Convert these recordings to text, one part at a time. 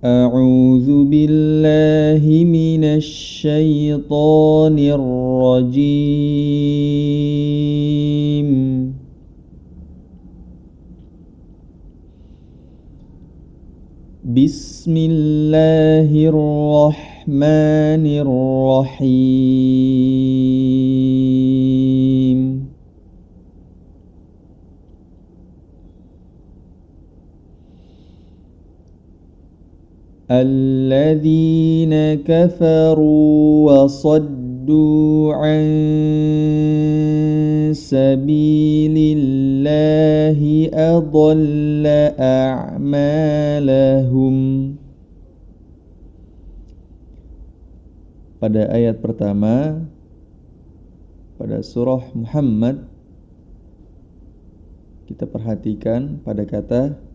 أعوذ بالله من الشيطان الرجيم بسم الله الرحمن الرحيم الذين كفروا وصدوا عن سبيل الله أضل أعمالهم. Pada ayat pertama pada surah Muhammad, kita perhatikan pada kata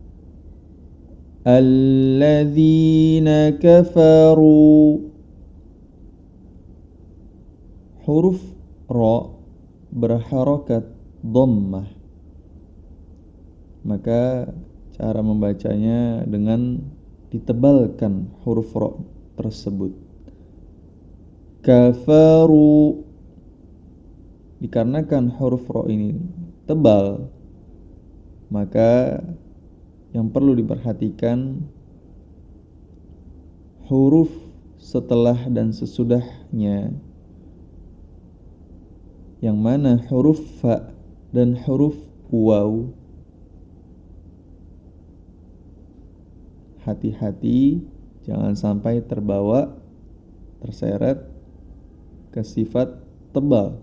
alladzina kafaru. Huruf ra berharokat dhammah, maka cara membacanya dengan ditebalkan huruf ra tersebut. Kafaru, dikarenakan huruf ra ini tebal, maka yang perlu diperhatikan huruf setelah dan sesudahnya, yang mana huruf fa dan huruf waw. Hati-hati jangan sampai terseret ke sifat tebal,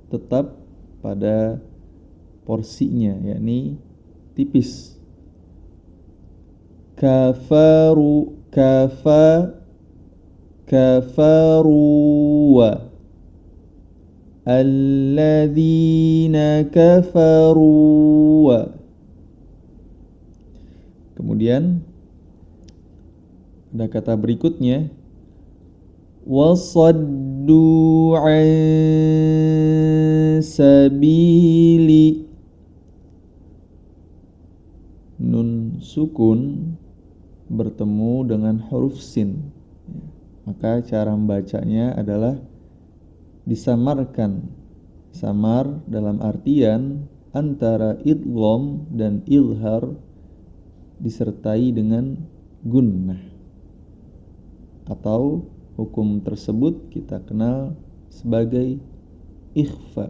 tetap pada porsinya, yakni tipis. Kafaru, kafaru, alladzina kafaru. Kemudian ada kata berikutnya, wasaddu an sabili. Nun sukun bertemu dengan huruf sin, maka cara membacanya adalah disamarkan. Samar dalam artian antara idgham dan izhar disertai dengan gunnah, atau hukum tersebut kita kenal sebagai ikhfa.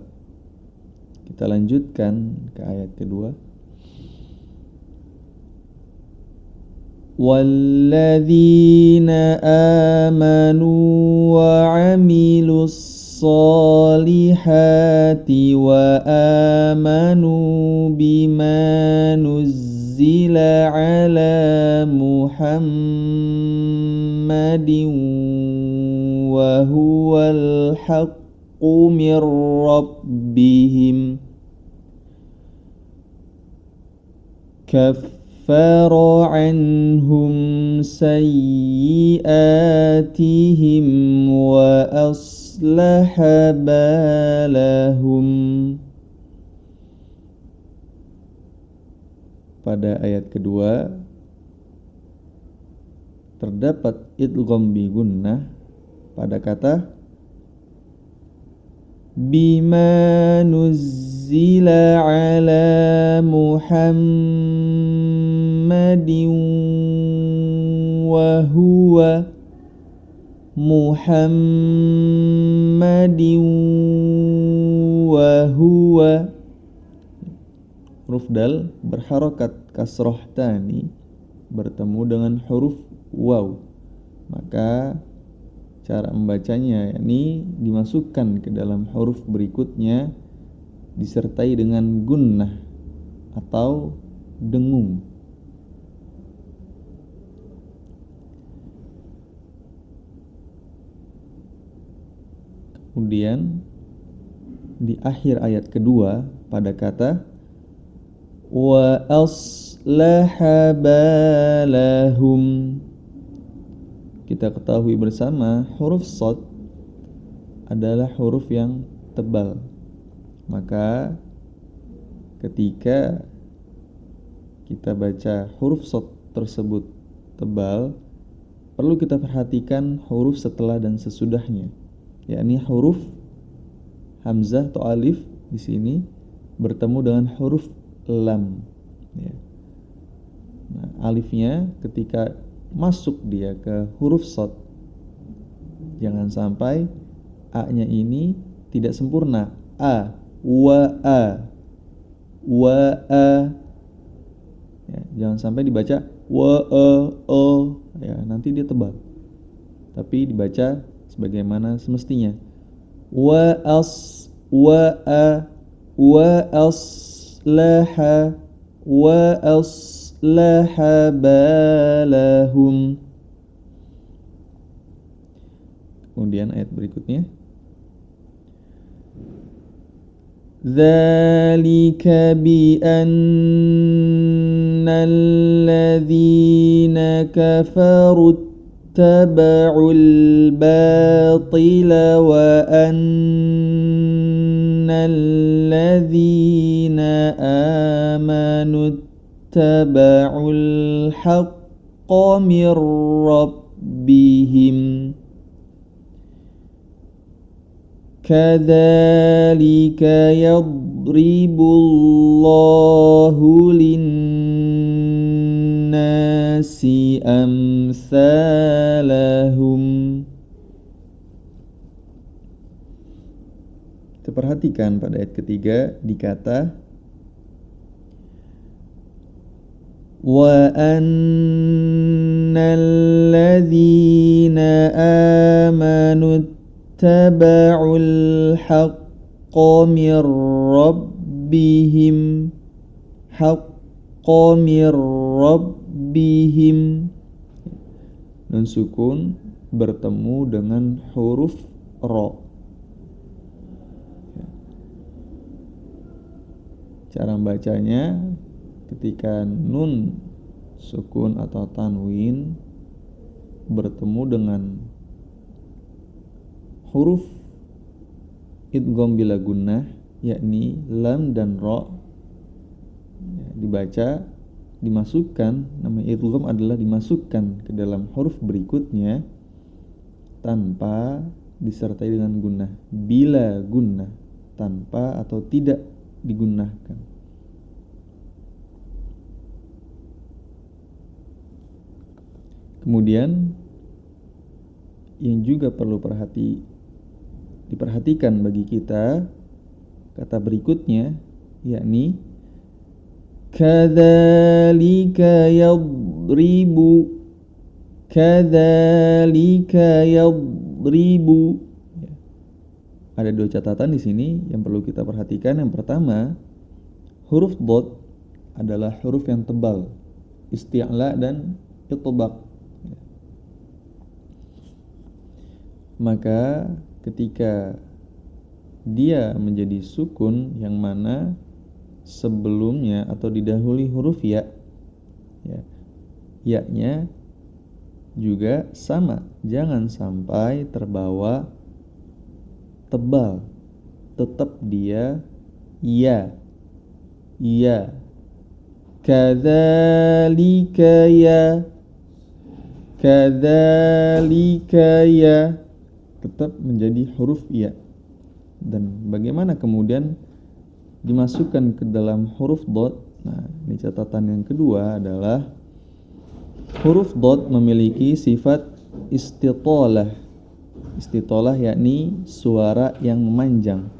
Kita lanjutkan ke ayat kedua. Walladzina amanu wa 'amilus salihati wa amanu bima nuzzila ala Muhammadin wa huwal haqqu mir rabbihim kaffara anhum sayyi'atihim wa aslaha balahum. Pada ayat kedua terdapat idgham bi gunnah pada kata bima nuzzila ala Muhammadin wa huwa Muhammadin wa huwa. Huruf dal berharokat kasroh tani bertemu dengan huruf waw, maka cara membacanya yakni dimasukkan ke dalam huruf berikutnya disertai dengan gunnah atau dengung. Kemudian di akhir ayat kedua pada kata wa aslaha balahum, kita ketahui bersama huruf shad adalah huruf yang tebal, maka ketika kita baca huruf shad tersebut tebal, perlu kita perhatikan huruf setelah dan sesudahnya, yakni huruf hamzah atau alif di sini bertemu dengan huruf lam. Ya. Nah, alifnya ketika masuk dia ke huruf shad, jangan sampai a-nya ini tidak sempurna. A, wa, a, wa, a. Ya, jangan sampai dibaca wa, a, o. Ya, nanti dia tebal. Tapi dibaca sebagaimana semestinya. Wa, as, wa, a, wa, aslaha, wa, aslaha balahum. Kemudian ayat berikutnya, dzalika bi annal ladzina kafaru taba'ul batila wa annal ladzina amanu taba'ul haqqa mir rabbihim kadzalika yadribullahu linnasi amsalahum. Kita perhatikan pada ayat ketiga dikata wa annal ladzina amanu taba'ul haqqa mir rabbihim, haqqa mir rabbihim. Nun sukun bertemu dengan huruf ra. Cara membacanya ketika nun sukun atau tanwin bertemu dengan huruf idgham bila gunnah, yakni lam dan ra, ya, dibaca, dimasukkan, nama idgham adalah dimasukkan ke dalam huruf berikutnya tanpa disertai dengan gunnah, bila gunnah, tanpa atau tidak digunakan. Kemudian yang juga perlu diperhatikan bagi kita kata berikutnya, yakni kadzalika yadribu, kadzalika yadribu. Ada dua catatan di sini yang perlu kita perhatikan. Yang pertama, huruf dhad adalah huruf yang tebal, isti'la dan itbaq. Maka ketika dia menjadi sukun yang mana sebelumnya atau didahului huruf ya, ya-nya juga sama, jangan sampai terbawa tebal, tetap dia ya, kadzalika ya, kadzalika ya, tetap menjadi huruf ya. Dan bagaimana kemudian dimasukkan ke dalam huruf dhad? Nah, ini catatan yang kedua adalah huruf dhad memiliki sifat istitalah. Istitalah yakni suara yang memanjang.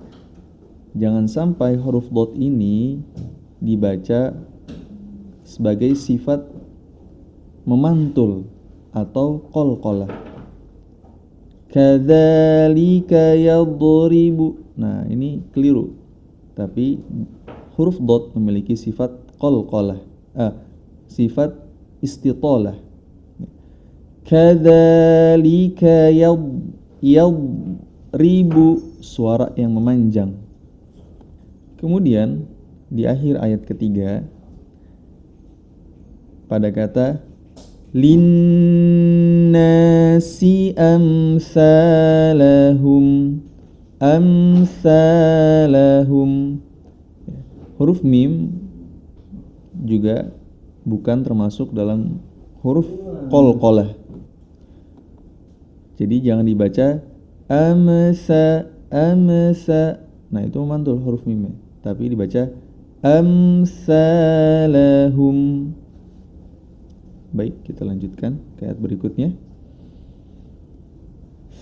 Jangan sampai huruf dhad ini dibaca sebagai sifat memantul atau qalqalah. Kadzalika yadribu. Nah, ini keliru. Tapi huruf dhad memiliki sifat qalqalah, sifat istitalah. Kadzalika yadribu, suara yang memanjang. Kemudian di akhir ayat ketiga pada kata linnasi amsalahum, amsalahum, huruf mim juga bukan termasuk dalam huruf qalqalah. Jadi jangan dibaca amsa, amsa. Nah, itu memantul huruf mimnya. Tapi dibaca amsalahum. Baik, kita lanjutkan ke ayat berikutnya.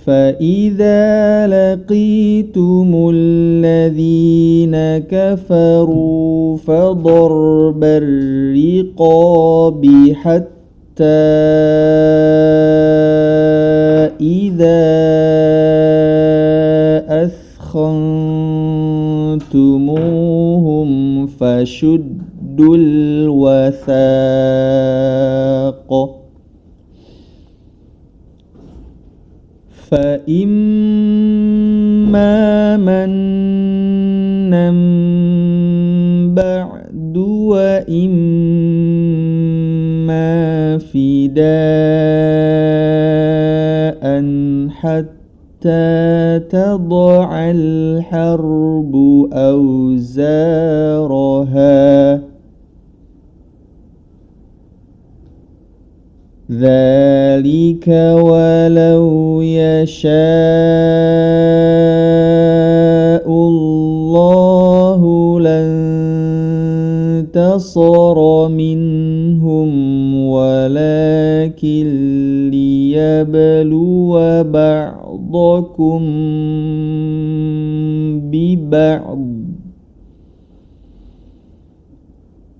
فَإِذَا لَقِيتُمُ الَّذِينَ كَفَرُوا فَضَرْبَ الرِّقَابِ حَتَّى إِذَا أَثْخَنْتُمُوهُمْ فَشُدُّوا الْوَثَاقَ فَإِمَّا مَنًّا بَعْدُ وَإِمَّا فِدَاءً حَتَّى تَضَعَ الْحَرْبُ أَوْزَارَهَا ذَلِكَ وَلَوْ يَشَاءُ اللَّهُ لَانتَصَرَ مِنْهُمْ وَلَكِنْ لِيَبْلُوَ بَعْضَكُمْ بِبَعْضٍ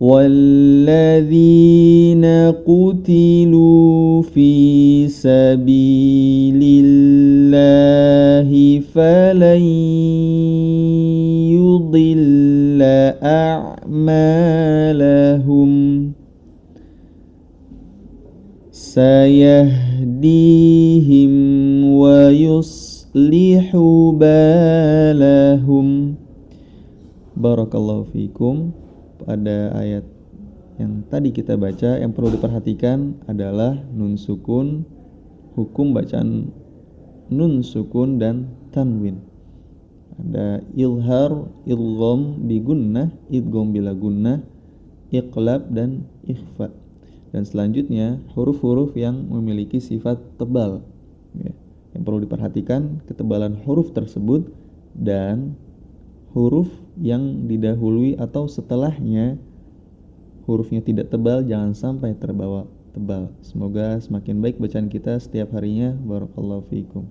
وَالَّذِينَ قُتِلُوا فِي سَبِيلِ اللَّهِ فَلَنْ يُضِلَّ أَعْمَالَهُمْ سَيَهْدِيهِمْ وَيُصْلِحُ بَالَهُمْ. Barakallahu fikum. Pada ayat yang tadi kita baca, yang perlu diperhatikan adalah nun sukun, hukum bacaan nun sukun dan tanwin. Ada ilhar, idgham bi gunnah, idgham bila gunnah, iqlab dan ikhfa. Dan selanjutnya huruf-huruf yang memiliki sifat tebal, ya. Yang perlu diperhatikan ketebalan huruf tersebut dan huruf yang didahului atau setelahnya hurufnya tidak tebal, jangan sampai terbawa tebal. Semoga semakin baik bacaan kita setiap harinya. Barakallahu fiikum.